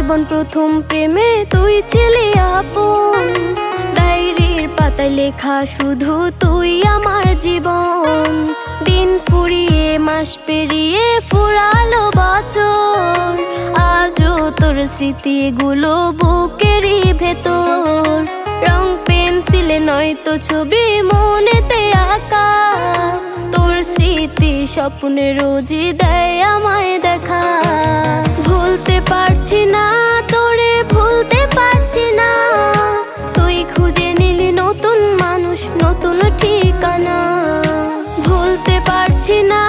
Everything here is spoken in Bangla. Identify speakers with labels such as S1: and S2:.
S1: জীবন প্রথম প্রেমে তুই ছিলি আপন, ডায়েরির পাতায় লেখা শুধু তুই আমার জীবন। দিন ফুরিয়ে মাস পেরিয়ে ফুরালো বছর, আজও তোর স্মৃতিগুলো বুকেরই ভেতর। রং পেন্সিলে নয়তো ছবি মনেতে আঁকা, তোর স্মৃতি স্বপ্নে রোজই দেয় আমায় দেখা। ভুলতে পারছি না তোরে, ভুলতে পারছি না, তুই খুঁজে নিলি নতুন মানুষ, নতুন ঠিকানা। ভুলতে পারছি না